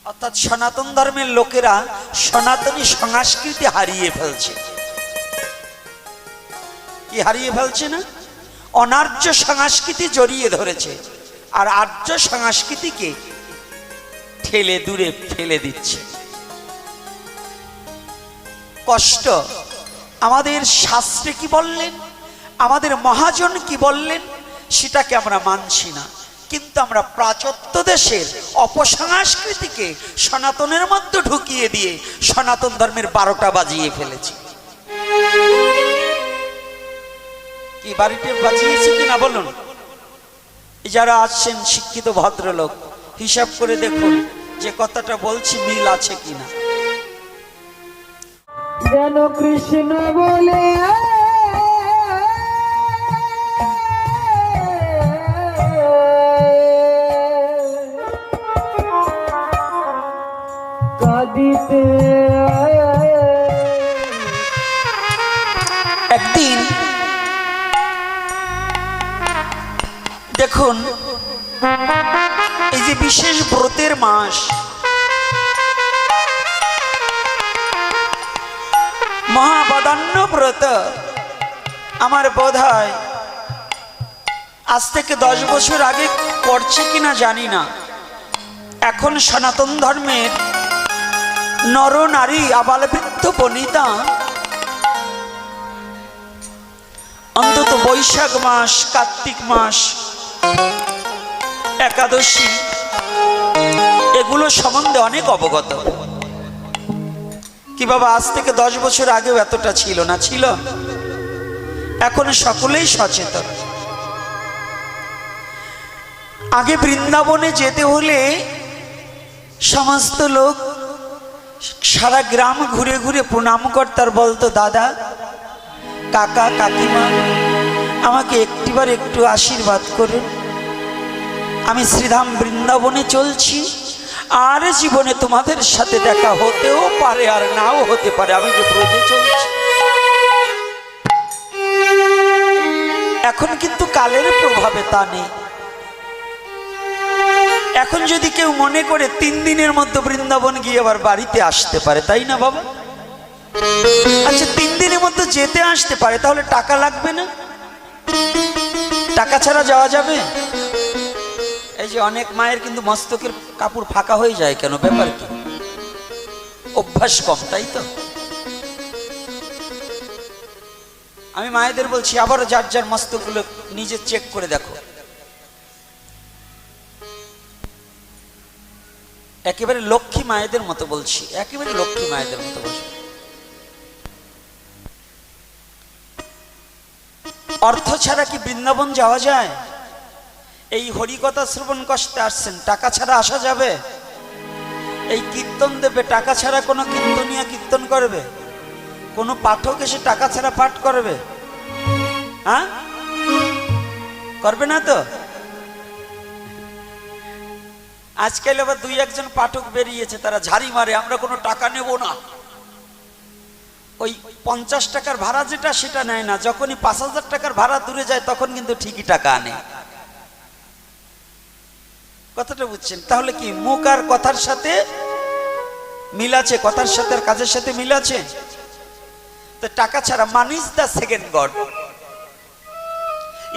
অর্থাৎ সনাতন ধর্মের লোকেরা সনাতনী সংস্কৃতি হারিয়ে ফেলছে। কি হারিয়ে ফেলছে না? অনার্য সংস্কৃতি জড়িয়ে ধরেছে, আর আর্য সংস্কৃতিকে ঠেলে দূরে ফেলে দিচ্ছে। কষ্ট। আমাদের শাস্ত্রে কি বললেন, আমাদের মহাজন কি বললেন, সেটাকে আমরা মানছি না, কিন্তু আমরা প্রাচ্য দেশের অপসংস্কৃতিকে সনাতনের মধ্যে ঢুকিয়ে দিয়ে সনাতন ধর্মের 12টা বাজিয়ে ফেলেছি। কি বাড়িতে বাজিয়েছি কিনা বলুন? যারা আসছেন শিক্ষিত ভদ্রলোক, হিসাব করে দেখুন যে কথাটা বলছি মিল আছে কিনা। যেন কৃষ্ণ বলে কাঁদিতে। একদিন দেখুন, এই যে বিশেষ ব্রতের মাস, মহাবদান্য ব্রত, আমার বোধ হয় আজ থেকে 10 বছর আগে করছে কিনা জানি না। এখন সনাতন ধর্মের নর নারী আবালবৃদ্ধ বনিতা অন্তত বৈশাখ মাস, কার্তিক মাস, একাদশী, এগুলো সম্বন্ধে অনেক অবগত। কি বাবা, আজ থেকে 10 বছর আগেও এতটা ছিল না? ছিল। এখন সকলেই সচেতন। আগে বৃন্দাবনে যেতে হলে সমস্ত লোক সারা গ্রাম ঘুরে ঘুরে প্রণাম করতার, বলতো দাদা, কাকা, কাকিমা, আমাকে একটিবার একটু আশীর্বাদ করুন, আমি শ্রীধাম বৃন্দাবনে চলছি, আর জীবনে তোমাদের সাথে দেখা হতেও পারে আর নাও হতে পারে, আমি যে ব্রজে চলছি। এখন কিন্তু কালের প্রভাবে তা নেই। এখন যদি কেউ মনে করে 3 দিনের মধ্যে বৃন্দাবন গিয়ে আবার বাড়িতে আসতে পারে, তাই না বাবা? আচ্ছা, 3 দিনের মধ্যে যেতে আসতে পারে, তাহলে টাকা লাগবে না? টাকা ছাড়া যাওয়া যাবে? এই যে অনেক মায়ের কিন্তু মস্তকের কাপড় ফাঁকা হয়ে যায়, কেন? ব্যাপার কি? অভ্যাস কম, তাই তো? আমি মায়েদের বলছি, আবার যার যার মস্তকগুলো নিজে চেক করে দেখো। একেবারে লক্ষ্মী মায়েদের মতো বলছি, একেবারে লক্ষ্মী মায়েদের মতো বলছি। অর্থ ছাড়া কি বৃন্দাবন যাওয়া যায়? এই হরিকথা শ্রবণ করতে আসছেন, টাকা ছাড়া আসা যাবে? এই কীর্তন দেবে, টাকা ছাড়া কোনো কীর্তনিয়া কীর্তন করবে? কোনো পাঠক এসে টাকা ছাড়া পাঠ করবে? হ্যাঁ, করবে না তো? আজকাল আবার 2-1 পাঠক বেরিয়েছে, তারা ঝাড়ি মারে, আমরা কোনো টাকা নেব না। ওই 50 টাকার ভাড়া যেটা, সেটা নেয় না। যখনই 5000 টাকার ভাড়া দূরে যায়, তখন কিন্তু ঠিকই টাকা আনে। কথাটা বুঝছেন? তাহলে কি মুখ আর কথার সাথে মিল আছে? কথার সাথে আর কাজের সাথে মিল আছে? তো টাকা ছাড়া, মান ইজ দ্য সেকেন্ড গড।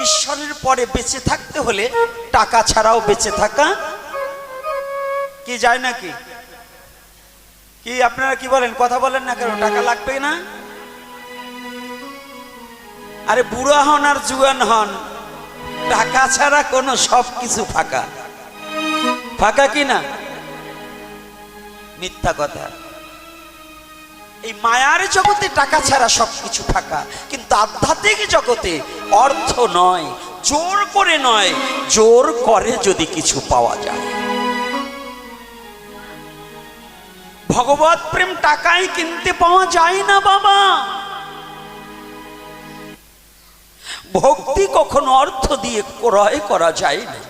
ঈশ্বরের পরে বেঁচে থাকতে হলে টাকা ছাড়াও বেঁচে থাকা কি যায় নাকি? কি আপনারা কি বলেন? কথা বলেন না কেন? টাকা লাগবে না? আরে বুড়া হন আর জুয়ান হন, টাকা ছাড়া কোনো সবকিছু ফাঁকা। ফাঁকা কি না? মিথ্যা কথা। এই মায়ার জগতে টাকা ছাড়া সবকিছু ফাঁকা, কিন্তু আধ্যাত্মিক জগতে অর্থ নয়, জোর করে নয়, জোর করে যদি কিছু পাওয়া যায়। ভগবত প্রেম টাকায় কিনতে পাওয়া যায় না বাবা। ভক্তি কখনো অর্থ দিয়ে ক্রয় করা যায় না।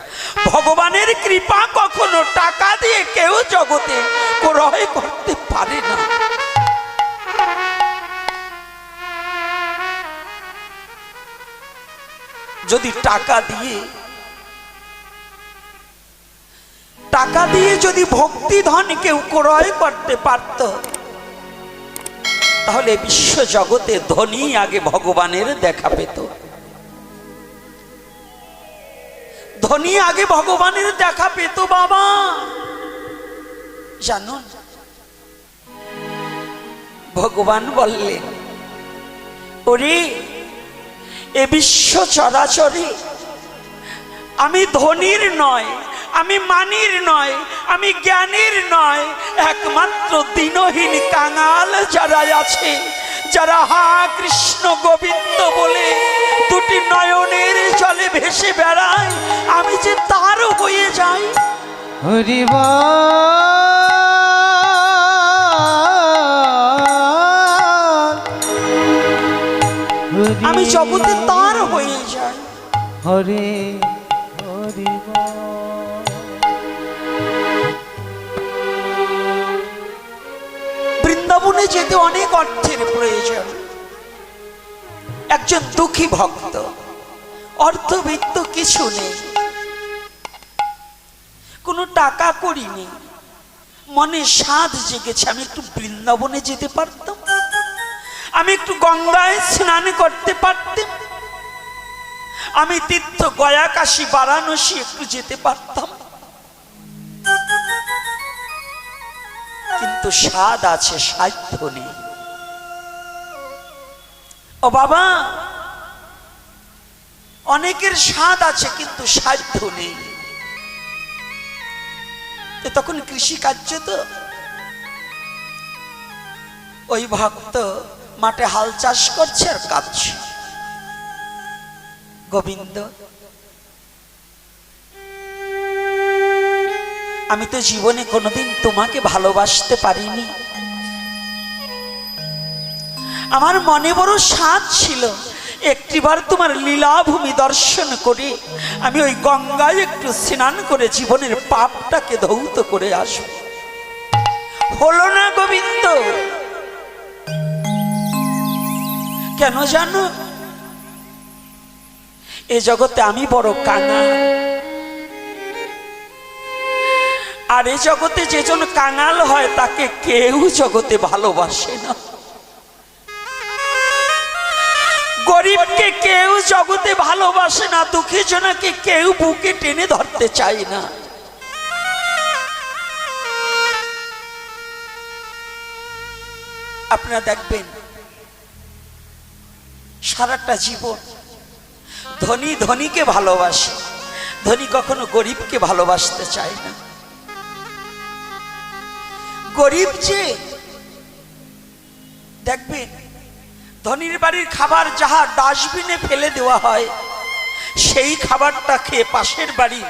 ভগবানের কৃপা কখনো টাকা দিয়ে কেউ জগতে ক্রয় করতে পারে না। যদি টাকা দিয়ে টাকা দিয়ে যদি ভক্তি ধন কেউ ক্রয় করতে পারত, তাহলে বিশ্ব জগতে ধনী আগে ভগবানের দেখা পেত। ধনী আগে ভগবানের দেখা পেত বাবা। জানুন, ভগবান বললেন, ওরে এ বিশ্ব চরাচরে আমি ধনীর নয়, আমি মানির নয়, আমি জ্ঞানীর নয়, একমাত্র দিনহীন কাঙাল যারা আছে, যারা হা কৃষ্ণ গোবিন্দ বলে দুটি নয়নের জলে ভেসে বেড়ায়, আমি যে তার হয়ে যাই। হরি আমি জগতে তার হয়ে যাই। হরে হরি বৃন্দাবনে যেতে অনেক অর্থের প্রয়োজন। একজন দুঃখী ভক্ত, অর্থবিত্ত কিছু নেই, কোনো টাকা করি নেই, মনে সাধ জেগেছে আমি একটু বৃন্দাবনে যেতে পারতাম, আমি একটু গঙ্গায় স্নান করতে পারতাম, আমি তীর্থ গয়া কাশী বারাণসী একটু যেতে পারতাম। কিন্তু স্বাদ আছে, সাধ্য নেই। ও বাবা, অনেকের স্বাদ আছে কিন্তু সাধ্য নেই। তখন কৃষি কার্য তো, ওই ভক্ত মাঠে হাল চাষ করছে আর কাঁদছে, গোবিন্দ আমি তো জীবনে কোনোদিন তোমাকে ভালোবাসতে পারিনি, আমার মনে বড় স্বাদ ছিল একটিবার তোমার লীলাভূমি দর্শন করে আমি ওই গঙ্গায় একটু স্নান করে জীবনের পাপটাকে ধৌত করে আসব। হলো না গোবিন্দ। কেন জানো? এ জগতে আমি বড় কাঙাল, আর এ জগতে যেজন কাঙাল হয় তাকে কেউ জগতে ভালোবাসে না। গরিবকে কেউ জগতে ভালোবাসে না, দুঃখী জনকে কেউ বুকে টেনে ধরতে চায় না। আপনারা দেখবেন সারাটা জীবন ধনী ধনীকে ভালোবাসে, ধনী কখনো গরিবকে ভালোবাসতে চায় না। গরিব যে দেখবেন ধনীর বাড়ির খাবার যাহা ডাস্টবিনে ফেলে দেওয়া হয়, সেই খাবারটা খেয়ে পাশের বাড়ির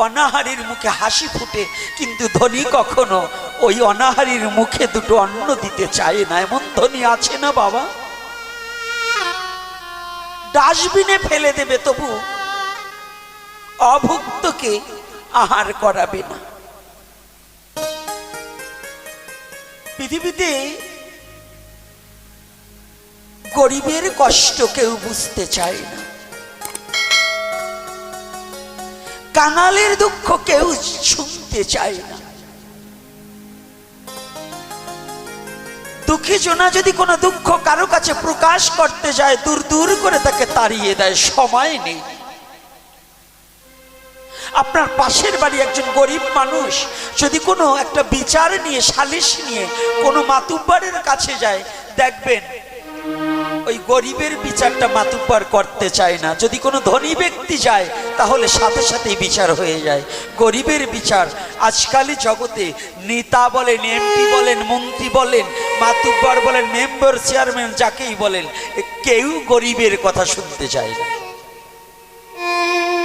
অনাহারীর মুখে হাসি ফুটে, কিন্তু ধনী কখনো ওই অনাহারীর মুখে দুটো অন্ন দিতে চায় না। এমন ধনী আছে না বাবা? ডাস্টবিনে ফেলে দেবে, তবু অভুক্তকে আহার করাবে না। পৃথিবীতে গরিবের কষ্ট কেউ বুঝতে চায় না, কাঙালের দুঃখ কেউ শুনতে চায় না। দুঃখী জনা যদি কোনো দুঃখ কারো কাছে প্রকাশ করতে যায়, দূর দূর করে তাকে তাড়িয়ে দেয়, সময় নেই। আপনার পাশের বাড়ি একজন গরিব মানুষ যদি কোনো একটা বিচার নিয়ে, সালিশ নিয়ে কোনো মাতুব্বরের কাছে যায়, দেখবেন ওই গরিবের বিচারটা মাতুব্বর করতে চায় না। যদি কোনো ধনী ব্যক্তি যায় তাহলে সাথে সাথেই বিচার হয়ে যায়। গরিবের বিচার আজকালই জগতে নেতা বলেন, এমপি বলেন, মন্ত্রী বলেন, মাতুব্বর বলেন, মেম্বার, চেয়ারম্যান, যাকেই বলেন, কেউ গরিবের কথা শুনতে চায় না।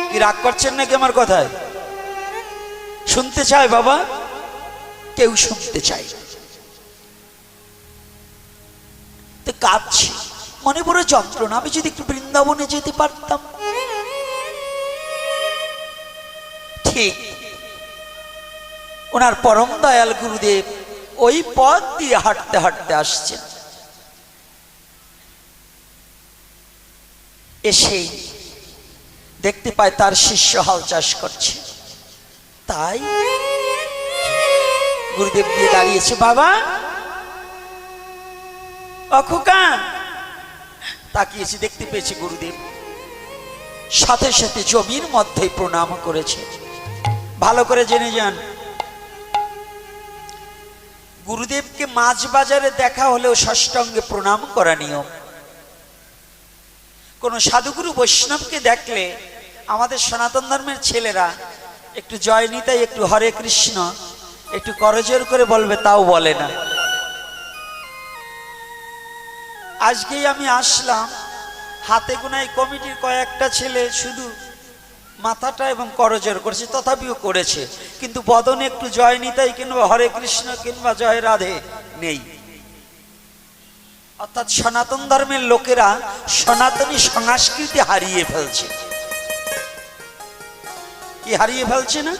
কি রাগ করছেন নাকি আমার কথায়? শুনতে চায় বাবা? কেউ শুনতে চায় না। তো কাঁদছি, মনে বড় যন্ত্রণা, আমি যদি একটু বৃন্দাবনে যেতে পারতাম। ঠিক ওনার পরম দয়াল গুরুদেব ওই পথ দিয়ে হাঁটতে হাঁটতে আসছেন। এসেই দেখতে পায় তার শিষ্য হাল চাষ করছে। তাই গুরুদেব গিয়ে দাঁড়িয়েছে। বাবা, অখোকা, তাকিয়েছি, দেখতে পেয়েছি গুরুদেব সাথে সাথে জমির মধ্যে প্রণাম করেছে। ভালো করে জেনে যান, গুরুদেবকে মাছ বাজারে দেখা হলেও ষষ্টাঙ্গে প্রণাম করা নিয়ম। কোন সাধুগুরু বৈষ্ণবকে দেখলে আমাদের সনাতন ধর্মের ছেলেরা একটু জয় নিতাই, একটু হরে কৃষ্ণ, একটু করজোর করে বলবে, তাও বলে না। আজকেই আমি আসলাম, হাতে গোনা এই কমিটির কয়েকটা ছেলে শুধু মাথাটা এবং করজোর করেছে, তথাপিও করেছে, কিন্তু বদনে একটু জয় নিতাই কিংবা হরে কৃষ্ণ কিংবা জয় রাধে নেই। অর্থাৎ সনাতন ধর্মের লোকেরা সনাতনী সংস্কৃতি হারিয়ে ফেলছে। কি হারিয়ে ফেলছে না?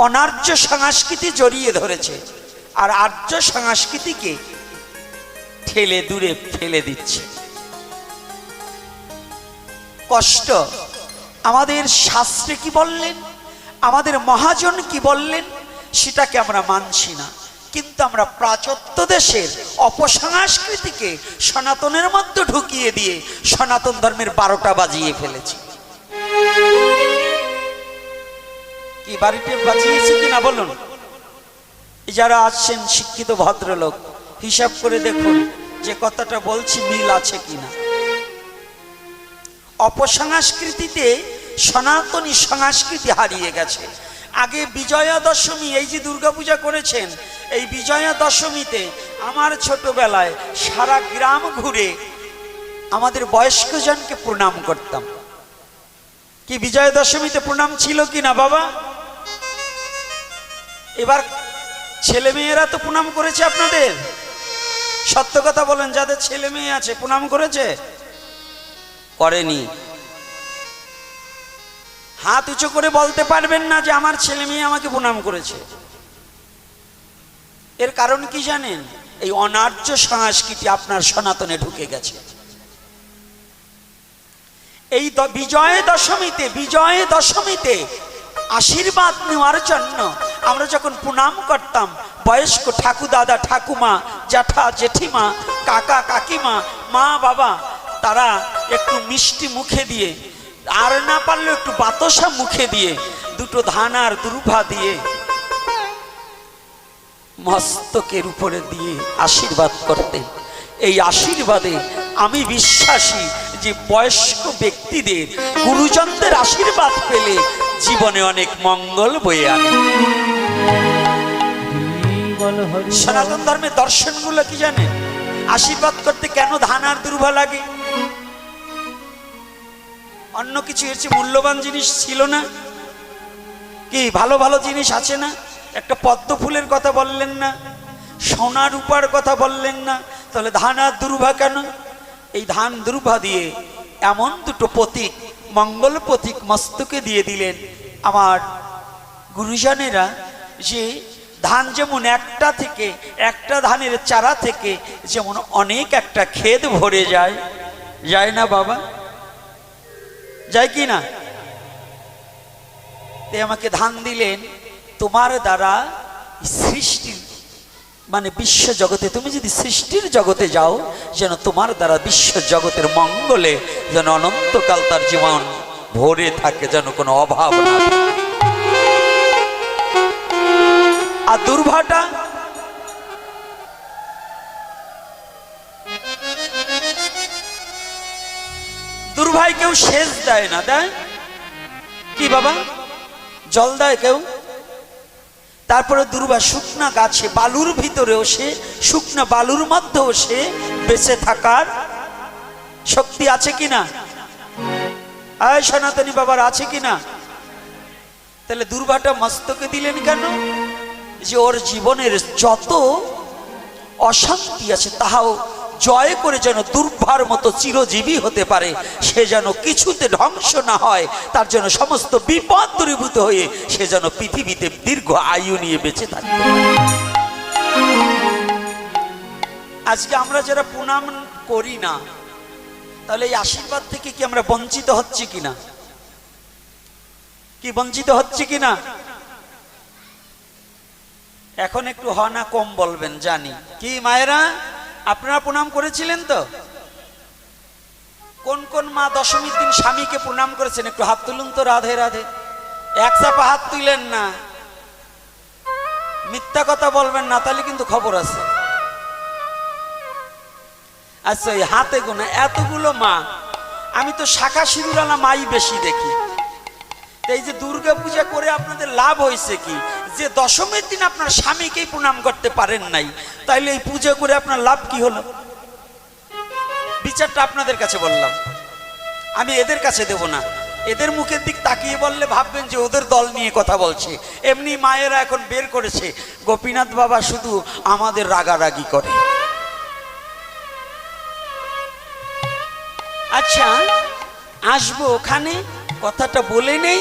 অনার্য সংস্কৃতি জড়িয়ে ধরেছে, আর আর্য সংস্কৃতিকে ঠেলে দূরে ফেলে দিচ্ছে। কষ্ট। আমাদের শাস্ত্রে কি বললেন, আমাদের মহাজন কি বললেন, সেটাকে আমরা মানছি না, কিন্তু আমরা প্রাচ্য দেশের অপসংস্কৃতিকে সনাতনের মধ্যে ঢুকিয়ে দিয়ে সনাতন ধর্মের 12টা বাজিয়ে ফেলেছি। কি বাড়িতে বাজিয়েছি কিনা বলুন? যারা আসছেন শিক্ষিত ভদ্রলোক, হিসাব করে দেখুন যে কথাটা বলছি মিল আছে কিনা। অপসংস্কৃতিতে সনাতনী সংস্কৃতি হারিয়ে গেছে। আগে বিজয়া দশমী, এই যে দুর্গাপূজা করেছেন, এই বিজয়া দশমীতে আমার ছোটবেলায় সারা গ্রাম ঘুরে আমাদের বয়স্কজনকে প্রণাম করতাম। কি বিজয়া দশমীতে প্রণাম ছিল কি না বাবা? এবার ছেলে মেয়েরা তো প্রণাম করেছে আপনাদের, সত্য কথা বলেন, যাদের ছেলে মেয়ে আছে প্রণাম করেছে? করেনি। হাত উঁচু করে বলতে পারবেন না যে আমার ছেলে মেয়ে আমাকে প্রণাম করেছে। এর কারণ কি জানেন? এই অনার্য সংস্কৃতি আপনার সনাতনে ঢুকে গেছে। এই বিজয় দশমীতে আশীর্বাদ নেওয়ার জন্য আমরা যখন প্রণাম করতাম, বয়স্ক ঠাকুর দাদা ঠাকুমা, জ্যাঠা জেঠিমা, কাকা কাকিমা, মা বাবা, তারা একটু মিষ্টি মুখে দিয়ে, আর না পারলে একটু বাতাসা মুখে দিয়ে, দুটো ধান আর দুর্ভা দিয়ে মস্তকের উপরে দিয়ে আশীর্বাদ করতেন। এই আশীর্বাদে আমি বিশ্বাসী যে বয়স্ক ব্যক্তিদের, গুরুজনদের আশীর্বাদ পেলে জীবনে অনেক মঙ্গল বয়ে আনে। সনাতন ধর্মের দর্শনগুলো কি জানেন? আশীর্বাদ করতে কেন ধান আর দুর্ভা লাগে? অন্য কিছু এর চেয়ে মূল্যবান জিনিস ছিল না? কি ভালো ভালো জিনিস আছে না? একটা পদ্ম ফুলের কথা বললেন না, সোনা রূপার কথা বললেন না, তাহলে ধান আর দুর্ভা কেন? এই ধান দুর্ভা দিয়ে এমন দুটো প্রতীক, মঙ্গল প্রতীক মস্তকে দিয়ে দিলেন আমার গুরুজনেরা, যে ধান যেমন একটা ধানের চারা থেকে যেমন অনেক একটা ক্ষেত ভরে যায়, যায় না বাবা? যায় কি না? আমাকে ধান দিলেন, তোমার দ্বারা সৃষ্টি মানে বিশ্ব জগতে, তুমি যদি সৃষ্টির জগতে যাও, যেন তোমার দ্বারা বিশ্ব জগতের মঙ্গলে যেন অনন্তকাল তার জীবন ভরে থাকে, যেন কোনো অভাব না থাকে। আর দুর্ভাটা দুর্ভাই কেউ সেচ দেয় না, দেয় কি বাবা? জল দেয় কেউ? তারপরে দুর্ভা শুকনা গাছে, বালুর ভিতরেও সে, শুকনা বালুর মধ্যেও সে বেঁচে থাকার শক্তি আছে কিনা? আয় সনাতনী বাবার, আছে কিনা? তাহলে দুর্ভাটা মস্তকে দিলেন কেন? যে ওর জীবনের যত অশান্তি আছে তাহাও জয় করে যেন দুর্ভার মতো চিরজীবী হতে পারে, সে যেন কিছুতে ধ্বংস না হয়, তার জন্য সমস্ত বিপদ দূরীভূত হয়ে সে যেন পৃথিবীতে দীর্ঘ আয়ু নিয়ে বেঁচে থাকে। আজকে আমরা যারা প্রণাম করি না, তাহলে এই আশীর্বাদ থেকে কি আমরা বঞ্চিত হচ্ছি কিনা? কি বঞ্চিত হচ্ছে কিনা? এখন একটু হ না কম বলবেন জানি। কি মায়েরা আপনারা প্রণাম করেছিলেন তো? কোন কোন মা দশমীর দিন স্বামীকে প্রণাম করেছেন? একটু হাত তুলুন তো। রাধে রাধে। এক চাপা হাত তুলেন না, মিথ্যা কথা বলবেন না, তাহলে কিন্তু খবর আছে। আচ্ছা, এই হাতে গোনা এতগুলো মা, আমি তো শাখা সিঁদুরালা মাই বেশি দেখি। এই যে দুর্গা পূজা করে আপনাদের লাভ হয়েছে কি? যে দশমীর দিন আপনার স্বামীকেই প্রণাম করতে পারেন নাই, তাইলে এই পূজা করে আপনার লাভ কি হলো? বিচারটা আপনাদের কাছে বললাম, আমি এদের কাছে দেব না। এদের মুখের দিক তাকিয়ে বললে ভাববেন যে ওদের দল নিয়ে কথা বলছে। এমনি মায়েরা এখন বের করেছে গোপীনাথ বাবা শুধু আমাদের রাগারাগি করে। আচ্ছা, আসবো ওখানে, কথাটা বলে নেই।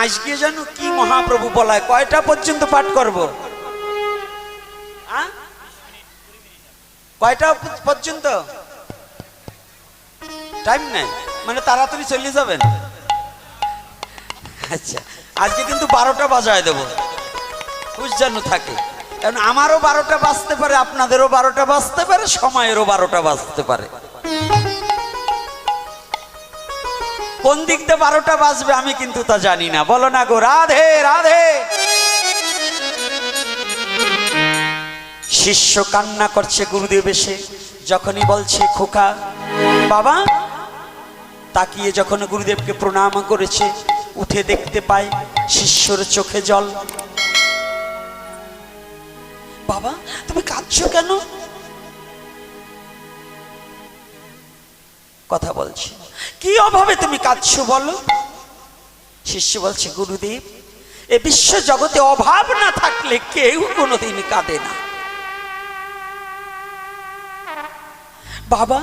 আজকে যেন কি মহাপ্রভু বলায়, কয়টা পর্যন্ত পাঠ করব? কয়টা পর্যন্ত? টাইম নাই মানে তাড়াতাড়ি চলে যাবেন? আচ্ছা, আজকে কিন্তু 12টা বাজায় দেবো, খুশ যেন থাকে। কারণ আমারও 12টা বাজতে পারে, আপনাদেরও 12টা বাজতে পারে, সময়েরও 12টা বাজতে পারে। কোন দিক দিয়ে 12টা বাজবে আমি কিন্তু তা জানি না। বলো না গো রাধে রাধে। শিষ্য কান্না করছে গুরুদেব এসে, যখনই বলছে খোকা বাবা, তাকিয়ে যখন গুরুদেবকে প্রণাম করেছে, উঠে দেখতে পায় শিষ্যর চোখে জল। বাবা তুমি কাঁদছো কেন? কথা বলছি, কি অভাবে তুমি কাঁদছো বলো? শিষ্য বলছে গুরুদেব, এ বিশ্ব জগতে অভাব না থাকলে কেউ কোনোদিন কাঁদে না। বাবা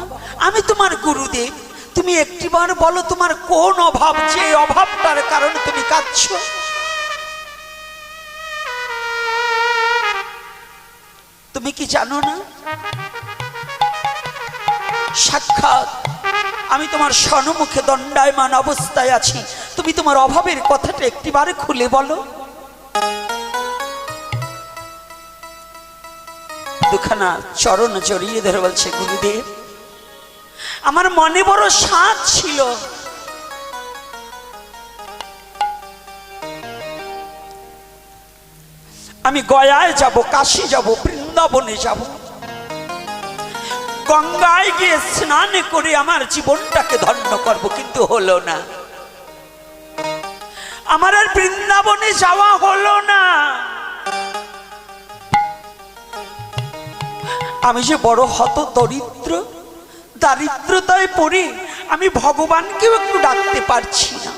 আমি তোমার গুরুদেব, তুমি একটিবার বলো তোমার কোন অভাব, যে অভাবটার কারণে তুমি কাঁদছো? তুমি কি জানো না, সাক্ষাৎ আমি তোমার সম্মুখে দণ্ডায়মান অবস্থায় আছি, তুমি তোমার অভাবের কথাটা একটিবার খুলে বলো। দুখানা চরণ জড়িয়ে ধরে বলছে গুরুদেব, আমার মনে বড় সাধ ছিল, আমি গয়ায় যাব, কাশী যাব, বৃন্দাবনে যাব, গঙ্গায় গিয়ে স্নান করে আমার জীবনটাকে ধন্য করব, কিন্তু হলো না। আমার আর বৃন্দাবনে যাওয়া হলো না। আমি যে বড় হত দরিদ্র, দারিদ্রতায় পড়ে আমি ভগবানকেও একটু ডাকতে পারছি না।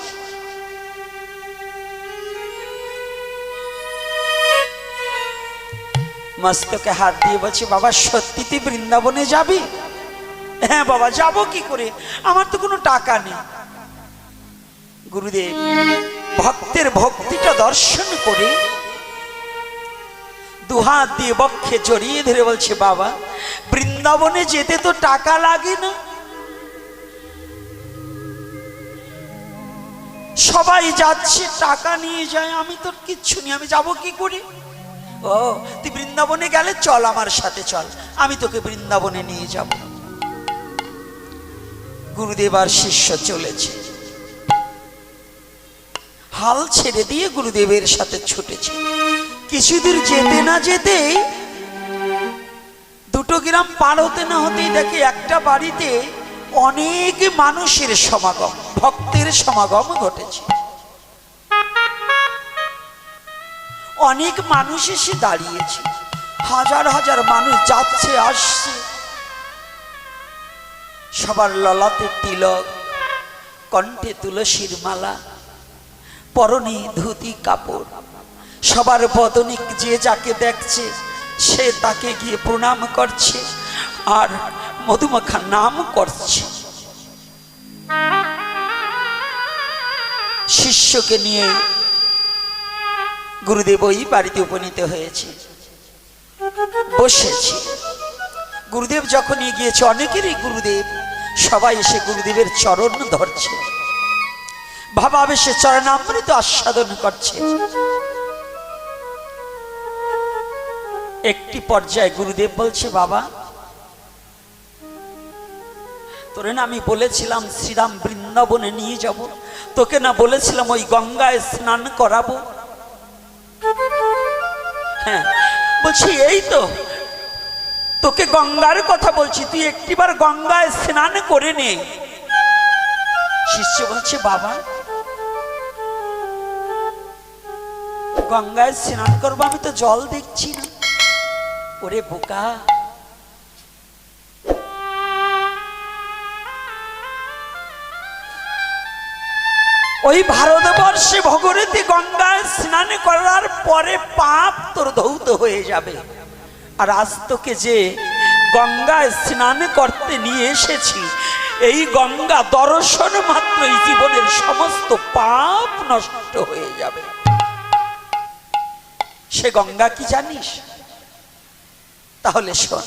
মস্তকে হাত দিয়ে বলছি বাবা সত্যি তুই বৃন্দাবনে যাবি? হ্যাঁ বাবা যাব কি করে, আমার তো কোনো টাকা নেই। গুরুদেব ভক্তের ভক্তিটা দর্শন করে দুহাত দিয়ে বক্ষে জড়িয়ে ধরে বলছে বাবা বৃন্দাবনে যেতে তো টাকা লাগে না, সবাই যাচ্ছে টাকা নিয়ে যায়, আমি তো কিচ্ছু নেই, আমি যাব কি করে? ও তুই বৃন্দাবনে গেলে চল আমার সাথে চল, আমি তোকে বৃন্দাবনে নিয়ে যাব। গুরুদেব আর শিষ্য চলেছে, হাল ছেড়ে দিয়ে গুরুদেবের সাথে ছুটেছে। কিছুদূর যেতে না যেতে, দুটো গ্রাম পার হতে না হতেই দেখে একটা বাড়িতে অনেক মানুষের সমাগম, ভক্তের সমাগম ঘটেছে। অনেক মানুষ এসে দাঁড়িয়েছে, হাজার হাজার মানুষ যাচ্ছে আসছে, সবার ললাটে তিলক, কণ্ঠে তুলসীর মালা, পরনে ধুতি কাপড়, সবার বদনে যে যাকে দেখছে সে তাকে গিয়ে প্রণাম করছে আর মধুমাখা নাম করছে। শিষ্যকে নিয়ে গুরুদেব ওই বাড়িতে উপনীত হয়েছে, বসেছে। গুরুদেব যখন গিয়েছে, অনেকেরই গুরুদেব, সবাই এসে গুরুদেবের চরণ ধরছে, ভাবাবেশে চরণামৃত আস্বাদন করছে। একটি পর্যায়ে গুরুদেব বলছে, বাবা তোরে না আমি বলেছিলাম শ্রীরাম বৃন্দাবনে নিয়ে যাব, তোকে না বলেছিলাম ওই গঙ্গায় স্নান করাবো? হ্যাঁ, বলছি এই তো তোকে গঙ্গার কথা বলছি, তুই একটিবার গঙ্গায় স্নান করে নে। শিষ্য বলছে, বাবা গঙ্গায় স্নান করবো, আমি তো জল দেখছি না। ওরে বোকা, ওই ভারতবর্ষে ভগীরথী গঙ্গায় স্নান করার পরে পাপ তোর ধৌত হয়ে যাবে। আর আজ তোকে যে গঙ্গায় স্নান করতে নিয়ে এসেছি, এই গঙ্গা দর্শন মাত্রই জীবনের সমস্ত পাপ নষ্ট হয়ে যাবে। সে গঙ্গা কি জানিস? তাহলে শোন।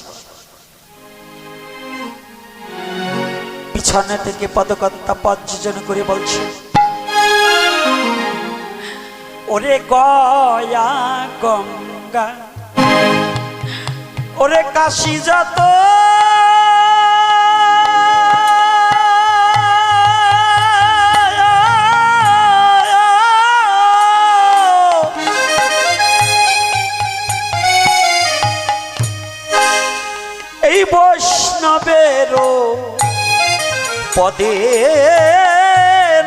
পিছনে থেকে পদকর্তা পদ যোজন করে বলছে, ওরে গয়া গঙ্গা, ওরে কাশী যত, এই বৈষ্ণবেরও পদে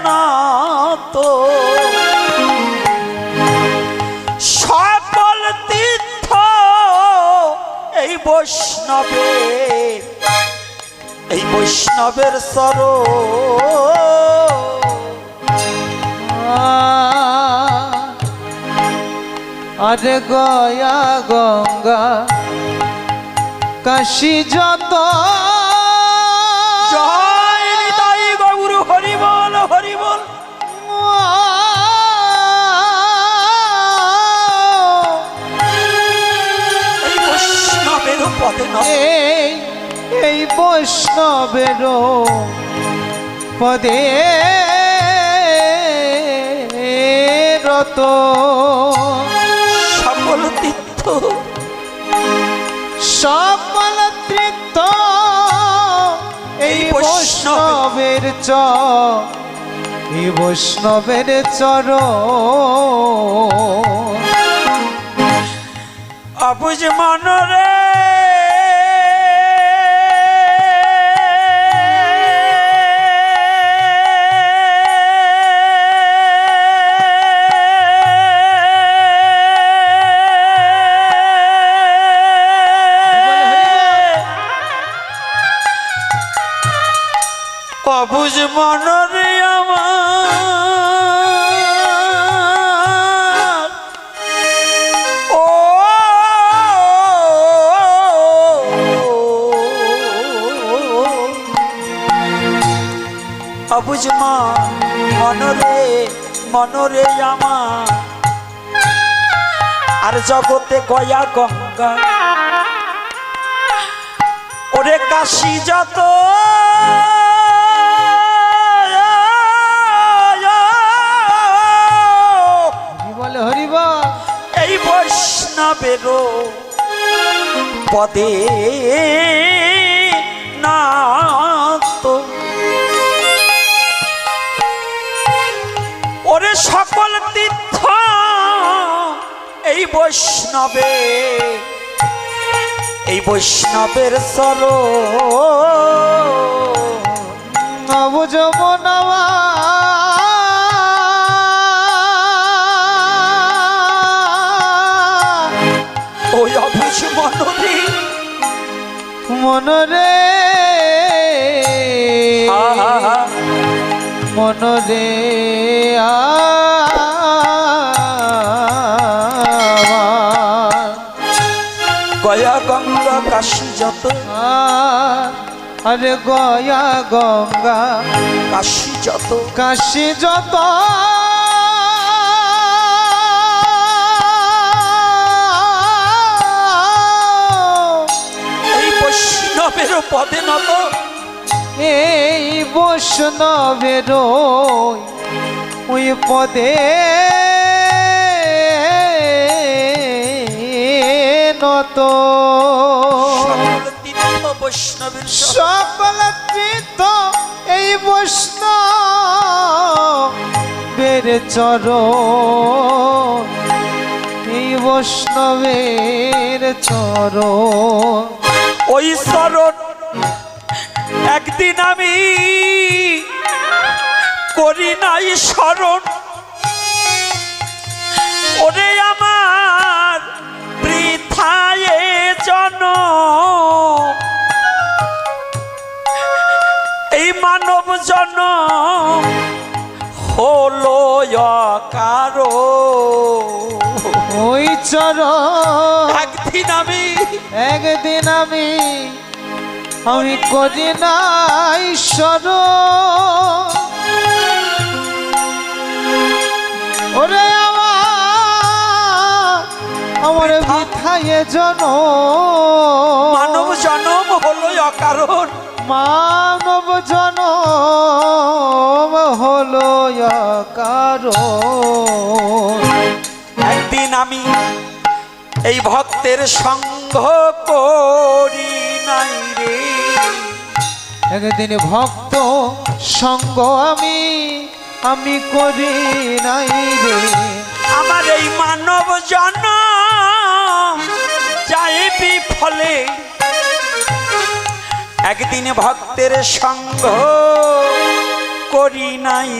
না তো সকল তীর্থ, এই বৈষ্ণবের, এই বৈষ্ণবের সর। আরে গয়া গঙ্গা কাশী যত, জয় নিতাই গৌর হরি বল, হরি বল। এই বৈষ্ণবের পদে না, এই বৈষ্ণবের পদে রত সকল তীর্থ, সকল তীর্থ, এই বৈষ্ণবের এই বৈষ্ণবের চর। অবুঝ মনরে অবুঝ মনরে আমার, ও অবুঝ মনরে, মনরে আমার, আর জগতে গয়া গঙ্গা, ওরে কাশী যত, এই বৈষ্ণবের পদে না তো, ওরে সকল তীর্থ, এই বৈষ্ণবে, এই বৈষ্ণবের সর। নবজ মনবা ওই অবুঝ মনরে, মনরে মনরে গয়া গঙ্গা কাশী যত, আরে গয়া গঙ্গা কাশী যত, কাশী যত, এই বৈষ্ণবের পদে নত, এই বৈষ্ণবের ওই পদে নত সকল তীর্থ বৈষ্ণবের সকল তীর্থ এই বৈষ্ণবের চরণ, এই বৈষ্ণবের চরণ। ওই চরণ একদিন আমি করি নাই স্মরণ, ওরে আমার বৃথায় জনম, এই মানব জনম হলো কারো। ওই চরণ একদিন আমি আমি করি নাই স্মরণ, ওরে আমার বৃথায় জনম, মানব জনম হলো অকারণ, মানব জনম হলো অকারণ। একদিন আমি এই ভক্তের সঙ্গ করি নাই রে, একদিন ভক্ত সঙ্গ আমি করি নাই রে, আমার এই মানব জনম যায় বিফলে, একদিন ভক্তের সঙ্গ করি নাই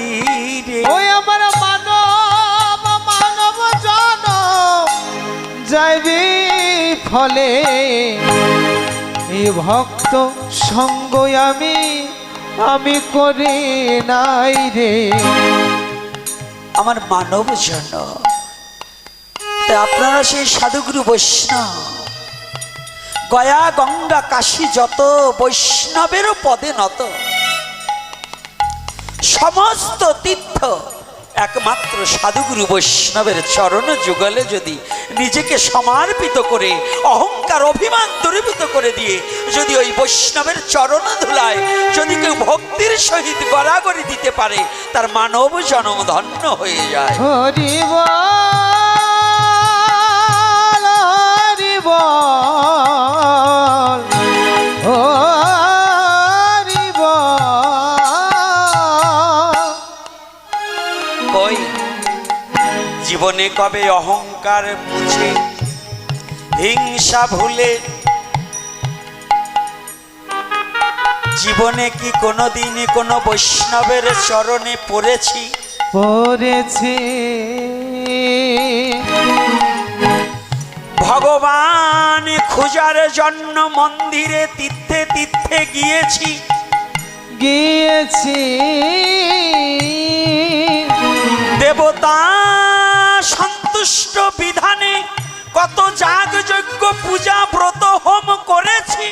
রে। ওই আমার মানব জনম যাইবি ফলে, এই ভক্ত সঙ্গ আমি করি নাই রে। আমার মানব জনম, তাই আপনারা সেই সাধুগুরু বৈষ্ণব, গয়া গঙ্গা কাশী যত বৈষ্ণবেরও পদে নত, সমস্ত তীর্থ একমাত্র সাধুগুরু বৈষ্ণবের চরণ যুগলে যদি নিজেকে সমর্পিত করে অহংকার অভিমান দূরীভূত করে দিয়ে যদি ওই বৈষ্ণবের চরণ ধুলায় যদি কেউ ভক্তির সহিত গড়াগড়ি দিতে পারে, তার মানব জনম ধন্য হয়ে যায়। হরি বল, হরি বল, হরি বল। কই জীবনে কবে অহংকার মুছে হিংসা ভুলে, জীবনে কি কোনোদিন কোনো বৈষ্ণবের চরণে পড়েছি? পড়েছি। ভগবান খোঁজার জন্য মন্দিরে তীর্থে তীর্থে গিয়েছি, দেবতা সন্তুষ্ট বিধানে কত যাগ যজ্ঞ পূজা ব্রত হোম করেছি,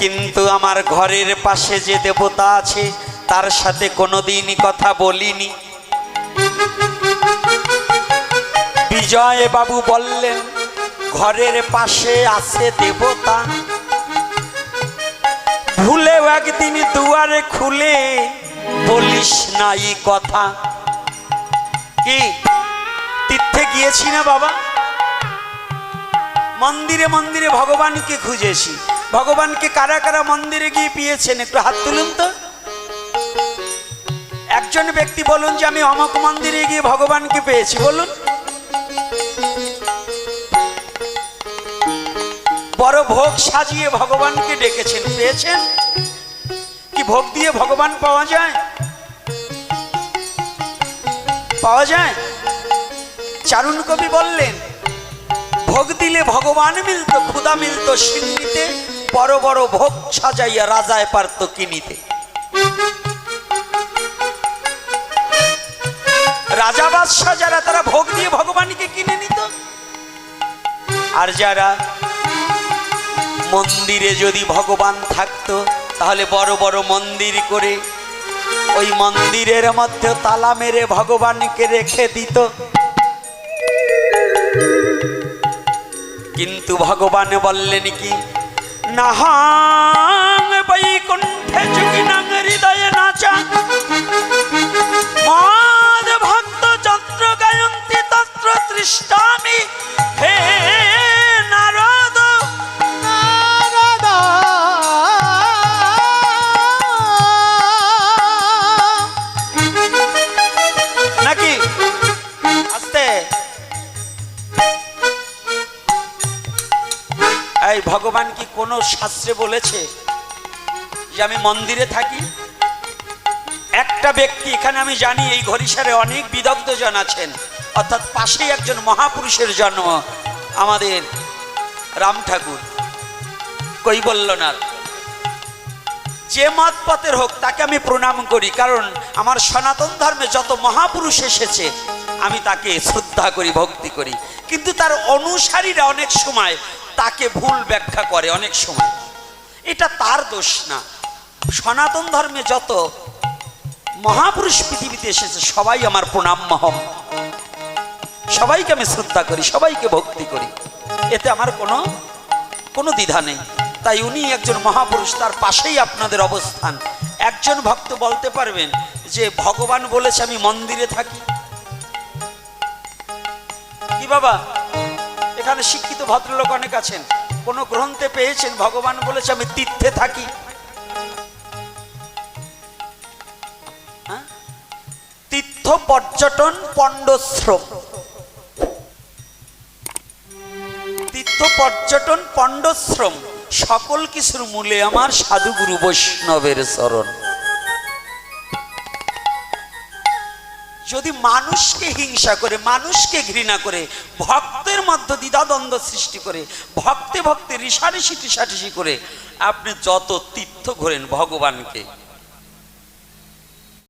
কিন্তু আমার ঘরের পাশে যে দেবতা আছে তার সাথে কোনোদিনই কথা বলিনি। বিজয় বাবু বললেন, ঘরের পাশে আছে দেবতা, ভুলেও একদিন দুয়ারে খুলে বলিস নাই কথা। কি তীর্থে গিয়েছি না বাবা, মন্দিরে মন্দিরে ভগবানকে খুঁজেছি। ভগবানকে কারা কারা মন্দিরে গিয়ে পেয়েছেন একটু হাত তুলুন তো। একজন ব্যক্তি বলুন যে আমি অমুক মন্দিরে গিয়ে ভগবানকে পেয়েছি, বলুন। বড় ভোগ সাজিয়ে ভগবানকে ডেকেছেন, পেয়েছেন কি? ভোগ দিয়ে ভগবান পাওয়া যায়? পাওয়া যায়? চারুণ কবি বললেন, ভোগ দিলে ভগবান মিলত, ক্ষুধা মিলত সিন্নিতে, বড় বড় ভোগ সাজাইয়া রাজায় পারত কিনিতে। রাজা বাদশাহ যারা, তারা ভোগ দিয়ে ভগবানকে কিনে নিত। আর যারা মন্দিরে যদি ভগবান থাকতো, তাহলে বড় বড় মন্দির করে ওই মন্দিরের মধ্যে তালা মেরে ভগবানকে রেখে দিত। কিন্তু ভগবান বললেন কি, নাহাং বৈকুণ্ঠে যোগিনাং হৃদয়ে নাচা, কোনো শাস্ত্রে বলেছে যে আমি মন্দিরে থাকি? একটা ব্যক্তি, এখানে আমি জানি এই ঘড়িসারে অনেক বিদগ্ধজন আছেন, অর্থাৎ পাশেই একজন মহাপুরুষের জন্ম, আমাদের রাম ঠাকুর কৈবল্যনাথ। যে মত পথের হোক তাকে আমি প্রণাম করি, কারণ আমার সনাতন ধর্মে যত মহাপুরুষ এসেছে আমি তাকে শ্রদ্ধা করি, ভক্তি করি। কিন্তু তার অনুসারীরা অনেক সময় তাকে ভুল ব্যাখ্যা করে, অনেক সময় এটা তার দোষ না। সনাতন ধর্মে যত মহাপুরুষ পৃথিবীতে এসেছে সবাই আমার প্রণাম মহম, সবাইকে আমি শ্রদ্ধা করি, সবাইকে ভক্তি করি, এতে আমার কোনো দ্বিধা নেই। তাই উনি একজন মহাপুরুষ, তার পাশেই আপনাদের অবস্থান। একজন ভক্ত বলতে পারবেন যে ভগবান বলেছে আমি মন্দিরে থাকি? কি বাবা, এখানে শিক্ষিত ভদ্রলোক অনেক আছেন, কোন গ্রন্থে পেয়েছেন ভগবান বলেছে আমি তীর্থে থাকি? তীর্থ পর্যটন পণ্ডশ্রম, তীর্থ পর্যটন পণ্ডশ্রম, সকল কিছুর মূলে আমার সাধু গুরু বৈষ্ণবের চরণ। যদি মানুষকে হিংসা করে, মানুষকে ঘৃণা করে, ভক্তের মধ্যে দ্বিধাদ্বন্দ্ব সৃষ্টি করে, ভক্তে ভক্তে রিসারিসি টিসাটিসি করে আপনি যত তীর্থ ঘোরেন ভগবানকে